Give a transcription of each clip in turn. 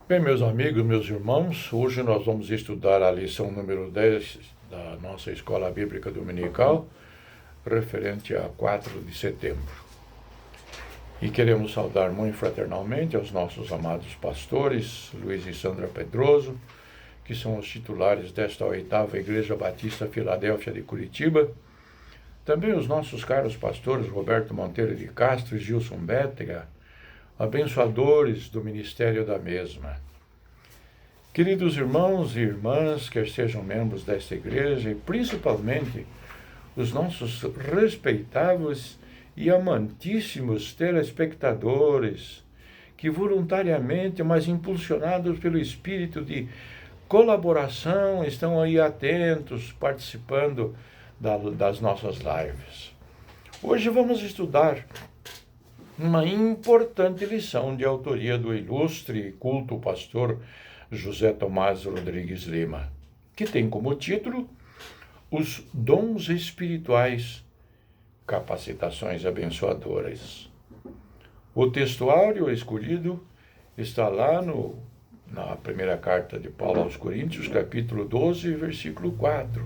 Bem, meus amigos, meus irmãos, hoje nós vamos estudar a lição número 10 da nossa Escola Bíblica Dominical, referente a 4 de setembro. E queremos saudar muito fraternalmente aos nossos amados pastores, Luiz e Sandra Pedroso, que são os titulares desta 8ª Igreja Batista Filadélfia de Curitiba. Também os nossos caros pastores Roberto Monteiro de Castro e Gilson Bétega, abençoadores do ministério da mesma. Queridos irmãos e irmãs, quer sejam membros desta igreja e principalmente os nossos respeitáveis e amantíssimos telespectadores, que voluntariamente, mas impulsionados pelo espírito de colaboração, estão aí atentos, participando das nossas lives. Hoje vamos estudar uma importante lição de autoria do ilustre e culto pastor José Tomás Rodrigues Lima, que tem como título Os Dons Espirituais, Capacitações Abençoadoras. O textuário escolhido está lá na primeira carta de Paulo aos Coríntios, capítulo 12, versículo 4,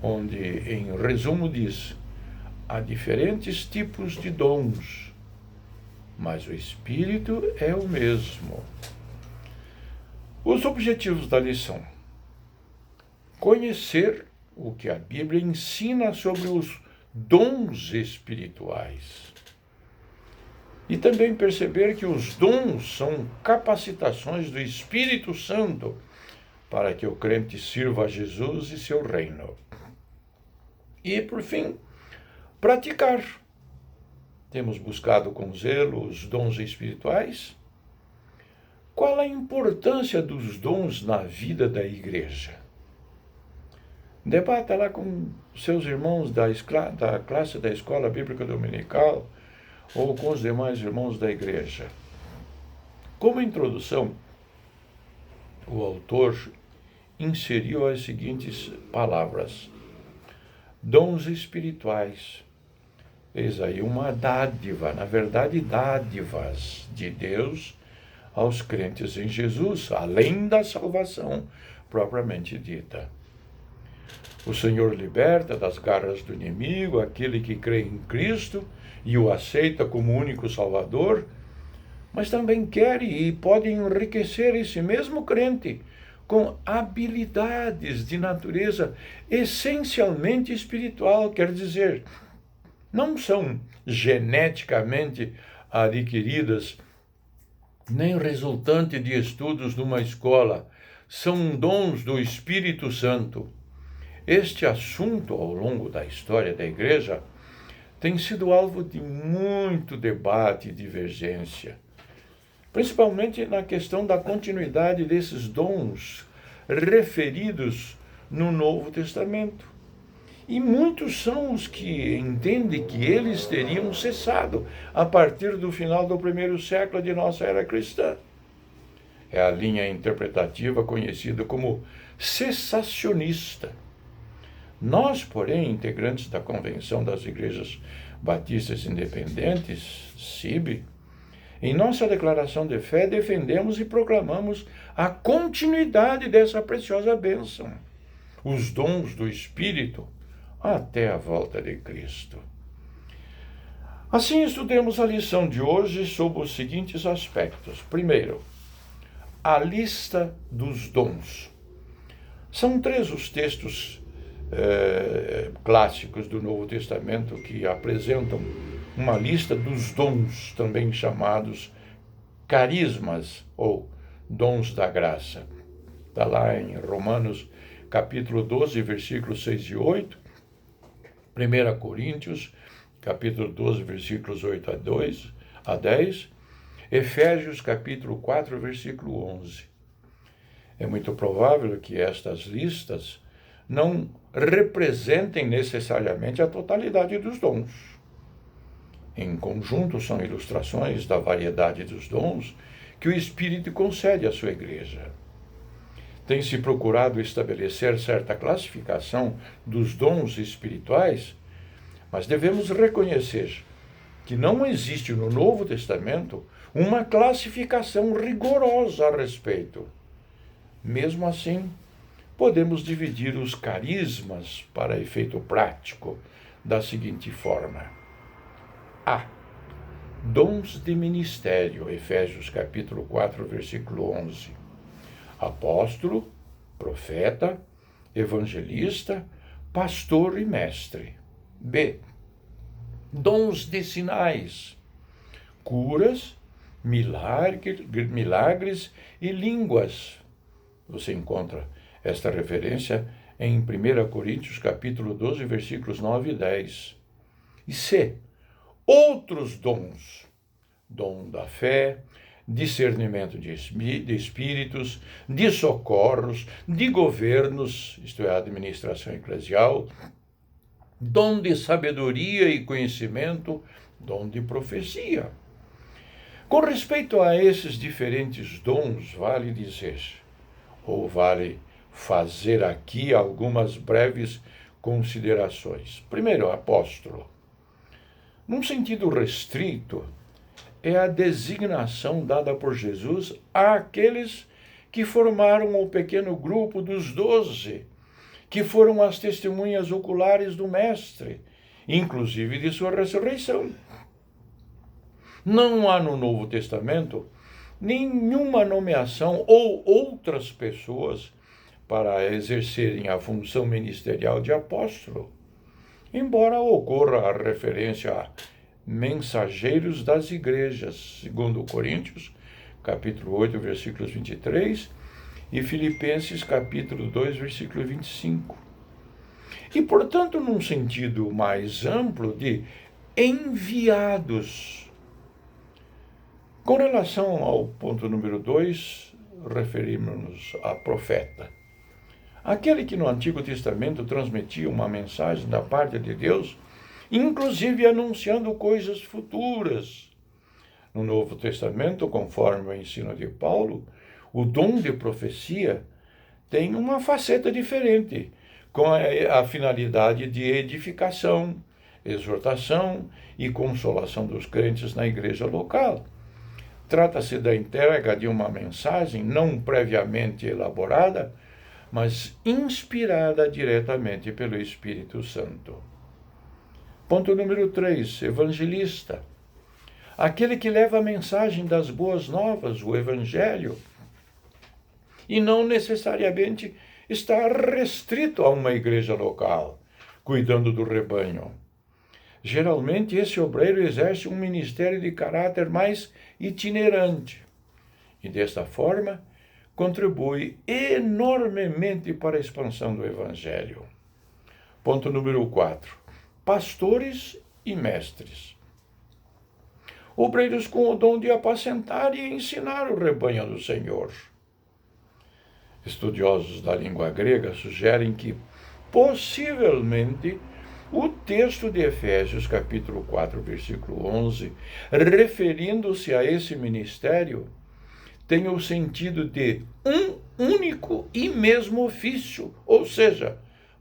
onde, em resumo, diz: há diferentes tipos de dons, mas o Espírito é o mesmo. Os objetivos da lição: conhecer o que a Bíblia ensina sobre os dons espirituais. E também perceber que os dons são capacitações do Espírito Santo para que o crente sirva a Jesus e seu reino. E, por fim, praticar. Temos buscado com zelo os dons espirituais? Qual a importância dos dons na vida da igreja? Debata lá com seus irmãos da classe da Escola Bíblica Dominical ou com os demais irmãos da igreja. Como introdução, o autor inseriu as seguintes palavras: dons espirituais. Eis aí uma dádiva, na verdade, dádivas de Deus aos crentes em Jesus, além da salvação propriamente dita. O Senhor liberta das garras do inimigo aquele que crê em Cristo e o aceita como único Salvador, mas também quer e pode enriquecer esse mesmo crente com habilidades de natureza essencialmente espiritual, quer dizer, não são geneticamente adquiridas, nem resultante de estudos numa escola, são dons do Espírito Santo. Este assunto, ao longo da história da Igreja, tem sido alvo de muito debate e divergência, principalmente na questão da continuidade desses dons referidos no Novo Testamento. E muitos são os que entendem que eles teriam cessado a partir do final do primeiro século de nossa era cristã. É a linha interpretativa conhecida como cessacionista. Nós, porém, integrantes da Convenção das Igrejas Batistas Independentes, CIB, em nossa declaração de fé defendemos e proclamamos a continuidade dessa preciosa bênção, os dons do Espírito, até a volta de Cristo. Assim, estudemos a lição de hoje sob os seguintes aspectos. Primeiro, a lista dos dons. São 3 os textos clássicos do Novo Testamento que apresentam uma lista dos dons, também chamados carismas ou dons da graça. Está lá em Romanos capítulo 12, versículos 6 e 8, 1 Coríntios capítulo 12, versículos 8 a 10, Efésios capítulo 4, versículo 11. É muito provável que estas listas não representem necessariamente a totalidade dos dons. Em conjunto, são ilustrações da variedade dos dons que o Espírito concede à sua igreja. Tem-se procurado estabelecer certa classificação dos dons espirituais, mas devemos reconhecer que não existe no Novo Testamento uma classificação rigorosa a respeito. Mesmo assim, podemos dividir os carismas para efeito prático da seguinte forma: A. Dons de ministério, Efésios capítulo 4, versículo 11. Apóstolo, profeta, evangelista, pastor e mestre. B. Dons de sinais, curas, milagres e línguas. Você encontra esta referência em 1 Coríntios capítulo 12, versículos 9 e 10. E C. Outros dons, dom da fé, discernimento de espíritos, de socorros, de governos, isto é, administração eclesial, dom de sabedoria e conhecimento, dom de profecia. Com respeito a esses diferentes dons, vale dizer, ou vale fazer aqui algumas breves considerações. Primeiro, apóstolo. Num sentido restrito, é a designação dada por Jesus àqueles que formaram o pequeno grupo dos 12, que foram as testemunhas oculares do Mestre, inclusive de sua ressurreição. Não há no Novo Testamento nenhuma nomeação ou outras pessoas para exercerem a função ministerial de apóstolo, embora ocorra a referência a mensageiros das igrejas, segundo Coríntios, capítulo 8, versículos 23, e Filipenses, capítulo 2, versículo 25. E, portanto, num sentido mais amplo de enviados. Com relação ao ponto número 2, referimos-nos a profeta. Aquele que no Antigo Testamento transmitia uma mensagem da parte de Deus, inclusive anunciando coisas futuras. No Novo Testamento, conforme o ensino de Paulo, o dom de profecia tem uma faceta diferente, com a finalidade de edificação, exortação e consolação dos crentes na igreja local. Trata-se da entrega de uma mensagem não previamente elaborada, mas inspirada diretamente pelo Espírito Santo. Ponto número 3, evangelista. Aquele que leva a mensagem das boas novas, o evangelho, e não necessariamente está restrito a uma igreja local, cuidando do rebanho. Geralmente, esse obreiro exerce um ministério de caráter mais itinerante e, desta forma, contribui enormemente para a expansão do Evangelho. Ponto número 4. Pastores e mestres. Obreiros com o dom de apacentar e ensinar o rebanho do Senhor. Estudiosos da língua grega sugerem que, possivelmente, o texto de Efésios, capítulo 4, versículo 11, referindo-se a esse ministério, tem o sentido de um único e mesmo ofício, ou seja,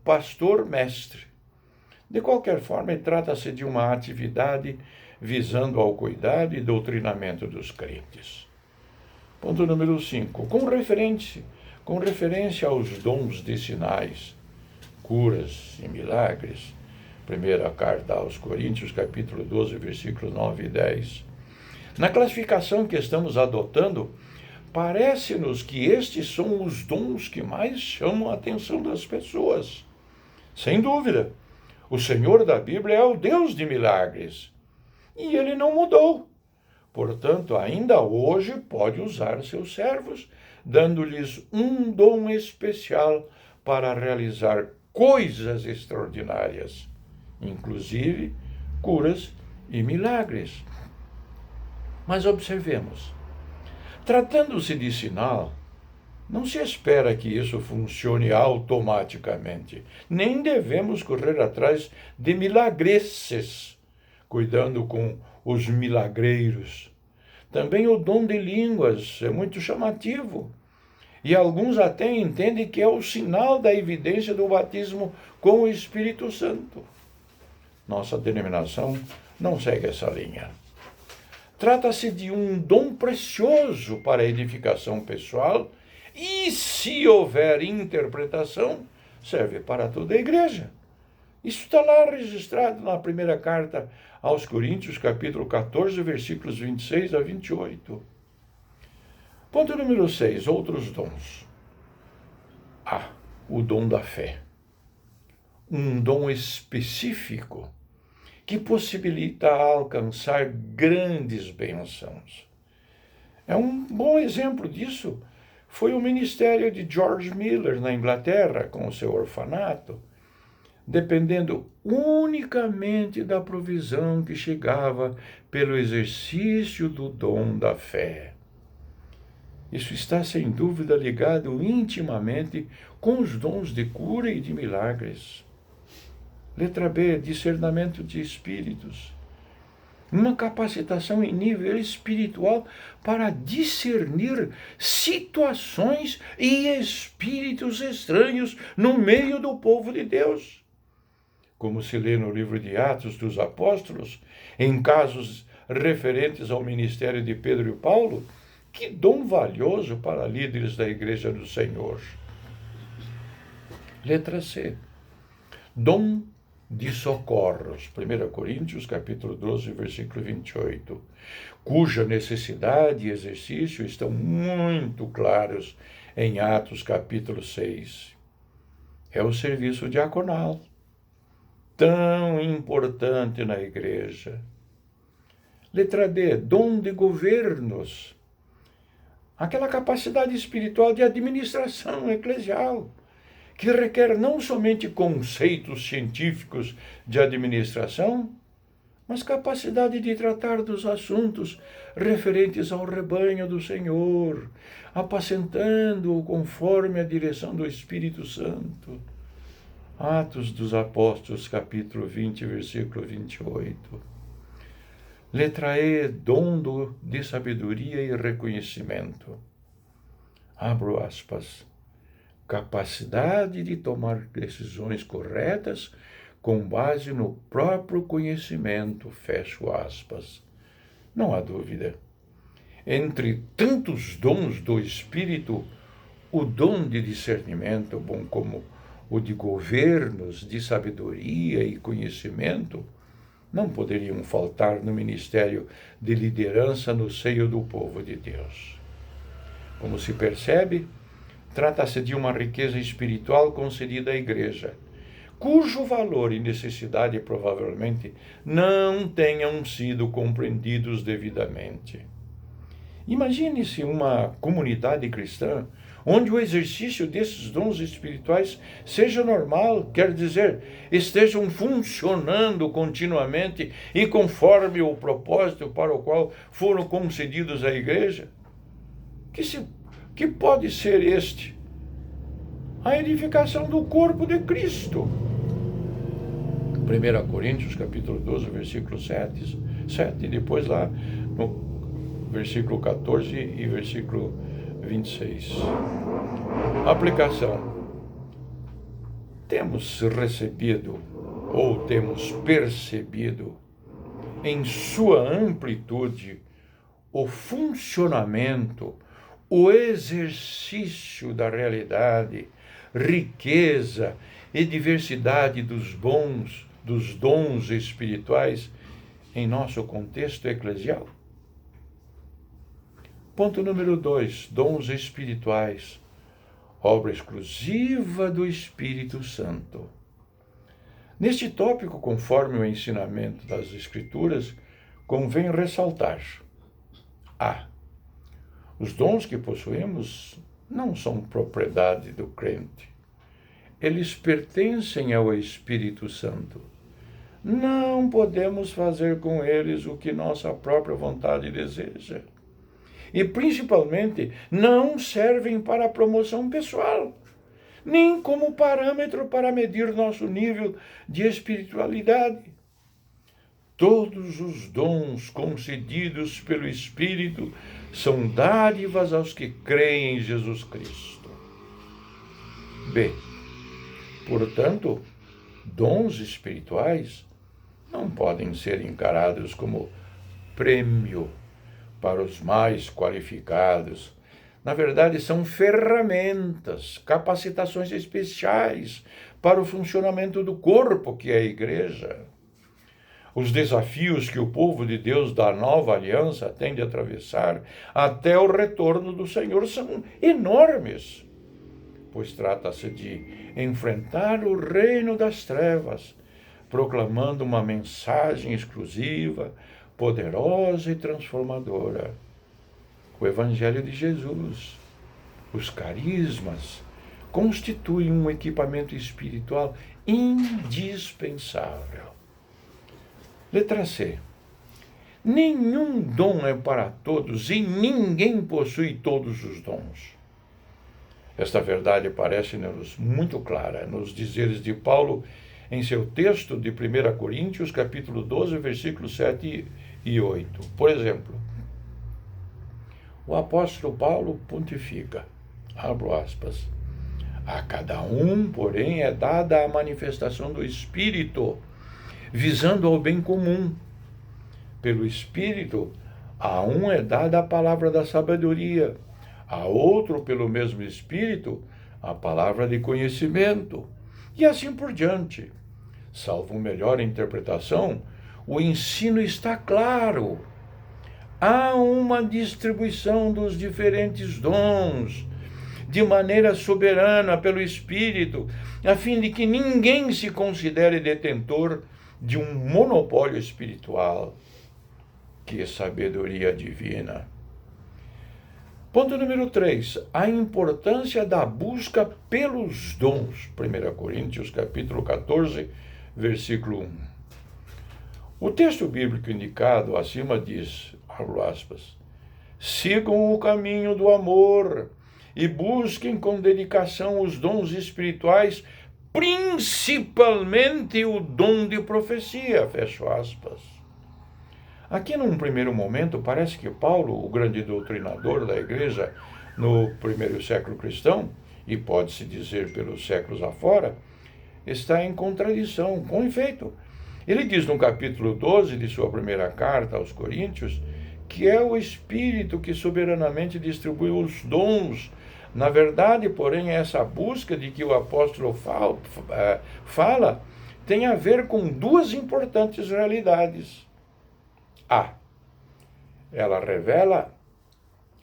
pastor-mestre. De qualquer forma, trata-se de uma atividade visando ao cuidado e doutrinamento dos crentes. Ponto número 5. Com referência aos dons de sinais, curas e milagres, primeira carta aos Coríntios, capítulo 12, versículos 9 e 10. Na classificação que estamos adotando, parece-nos que estes são os dons que mais chamam a atenção das pessoas. Sem dúvida, o Senhor da Bíblia é o Deus de milagres. E ele não mudou. Portanto, ainda hoje pode usar seus servos, dando-lhes um dom especial para realizar coisas extraordinárias, inclusive curas e milagres. Mas observemos, tratando-se de sinal, não se espera que isso funcione automaticamente, nem devemos correr atrás de milagreses, cuidando com os milagreiros. Também o dom de línguas é muito chamativo, e alguns até entendem que é o sinal da evidência do batismo com o Espírito Santo. Nossa denominação não segue essa linha. Trata-se de um dom precioso para a edificação pessoal e, se houver interpretação, serve para toda a igreja. Isso está lá registrado na primeira carta aos Coríntios, capítulo 14, versículos 26 a 28. Ponto número 6, outros dons. O dom da fé. Um dom específico que possibilita alcançar grandes bênçãos. Um bom exemplo disso foi o ministério de George Miller na Inglaterra, com o seu orfanato, dependendo unicamente da provisão que chegava pelo exercício do dom da fé. Isso está, sem dúvida, ligado intimamente com os dons de cura e de milagres. Letra B, discernimento de espíritos. Uma capacitação em nível espiritual para discernir situações e espíritos estranhos no meio do povo de Deus. Como se lê no livro de Atos dos Apóstolos, em casos referentes ao ministério de Pedro e Paulo, que dom valioso para líderes da Igreja do Senhor. Letra C, dom de socorros, 1 Coríntios, capítulo 12, versículo 28, cuja necessidade e exercício estão muito claros em Atos, capítulo 6. É o serviço diaconal, tão importante na igreja. Letra D, dom de governos, aquela capacidade espiritual de administração eclesial, que requer não somente conceitos científicos de administração, mas capacidade de tratar dos assuntos referentes ao rebanho do Senhor, apacentando-o conforme a direção do Espírito Santo. Atos dos Apóstolos, capítulo 20, versículo 28. Letra E, dom de sabedoria e reconhecimento. Abro aspas. Capacidade de tomar decisões corretas com base no próprio conhecimento, fecho aspas. Não há dúvida. Entre tantos dons do Espírito, o dom de discernimento, bom como o de governos, de sabedoria e conhecimento, não poderiam faltar no ministério de liderança no seio do povo de Deus. Como se percebe, trata-se de uma riqueza espiritual concedida à Igreja, cujo valor e necessidade provavelmente não tenham sido compreendidos devidamente. Imagine-se uma comunidade cristã onde o exercício desses dons espirituais seja normal, quer dizer, estejam funcionando continuamente e conforme o propósito para o qual foram concedidos à Igreja. Que pode ser este? A edificação do corpo de Cristo. 1 Coríntios, capítulo 12, versículo 7, e depois lá no versículo 14 e versículo 26. Aplicação. Temos recebido ou temos percebido em sua amplitude o funcionamento, o exercício da realidade, riqueza e diversidade dos dons espirituais em nosso contexto eclesial? Ponto número 2, dons espirituais, obra exclusiva do Espírito Santo. Neste tópico, conforme o ensinamento das Escrituras, convém ressaltar: os dons que possuímos não são propriedade do crente. Eles pertencem ao Espírito Santo. Não podemos fazer com eles o que nossa própria vontade deseja. E, principalmente, não servem para promoção pessoal, nem como parâmetro para medir nosso nível de espiritualidade. Todos os dons concedidos pelo Espírito são dádivas aos que creem em Jesus Cristo. B. Portanto, dons espirituais não podem ser encarados como prêmio para os mais qualificados. Na verdade, são ferramentas, capacitações especiais para o funcionamento do corpo, que é a igreja. Os desafios que o povo de Deus da nova aliança tem de atravessar até o retorno do Senhor são enormes, pois trata-se de enfrentar o reino das trevas, proclamando uma mensagem exclusiva, poderosa e transformadora. O Evangelho de Jesus, os carismas, constituem um equipamento espiritual indispensável. Letra C. Nenhum dom é para todos e ninguém possui todos os dons. Esta verdade parece-nos muito clara nos dizeres de Paulo em seu texto de 1 Coríntios, capítulo 12, versículos 7 e 8. Por exemplo, o apóstolo Paulo pontifica, abro aspas, a cada um, porém, é dada a manifestação do Espírito, visando ao bem comum. Pelo Espírito, a um é dada a palavra da sabedoria, a outro, pelo mesmo Espírito, a palavra de conhecimento, e assim por diante. Salvo melhor interpretação, o ensino está claro. Há uma distribuição dos diferentes dons, de maneira soberana pelo Espírito, a fim de que ninguém se considere detentor de um monopólio espiritual. Que sabedoria divina! Ponto número 3. A importância da busca pelos dons. 1 Coríntios, capítulo 14, versículo 1. O texto bíblico indicado acima diz, abro aspas, sigam o caminho do amor e busquem com dedicação os dons espirituais, principalmente o dom de profecia, fecho aspas. Aqui, num primeiro momento, parece que Paulo, o grande doutrinador da igreja no primeiro século cristão, e pode-se dizer pelos séculos afora, está em contradição. Com efeito, ele diz no capítulo 12 de sua primeira carta aos Coríntios que é o Espírito que soberanamente distribui os dons. Na verdade, porém, essa busca de que o apóstolo fala tem a ver com duas importantes realidades. A. Ela revela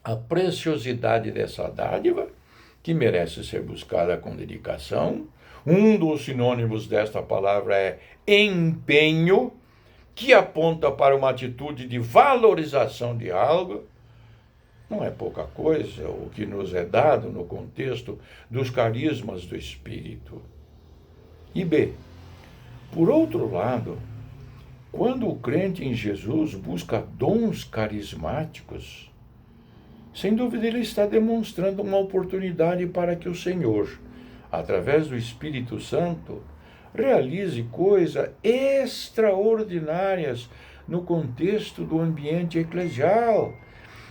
a preciosidade dessa dádiva, que merece ser buscada com dedicação. Um dos sinônimos desta palavra é empenho, que aponta para uma atitude de valorização de algo. Não é pouca coisa o que nos é dado no contexto dos carismas do Espírito. E B. Por outro lado, quando o crente em Jesus busca dons carismáticos, sem dúvida ele está demonstrando uma oportunidade para que o Senhor, através do Espírito Santo, realize coisas extraordinárias no contexto do ambiente eclesial,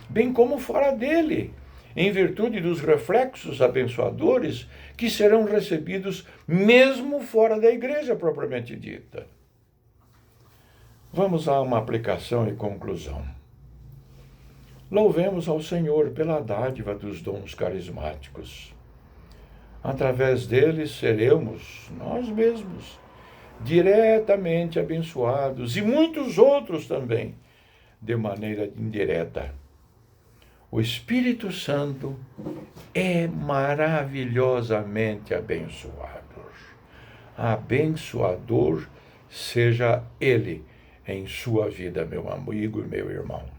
bem como fora dele, em virtude dos reflexos abençoadores que serão recebidos mesmo fora da igreja propriamente dita. Vamos a uma aplicação e conclusão. Louvemos ao Senhor pela dádiva dos dons carismáticos. Através deles seremos, nós mesmos, diretamente abençoados, e muitos outros também, de maneira indireta. O Espírito Santo é maravilhosamente abençoador. Abençoador seja Ele em sua vida, meu amigo e meu irmão.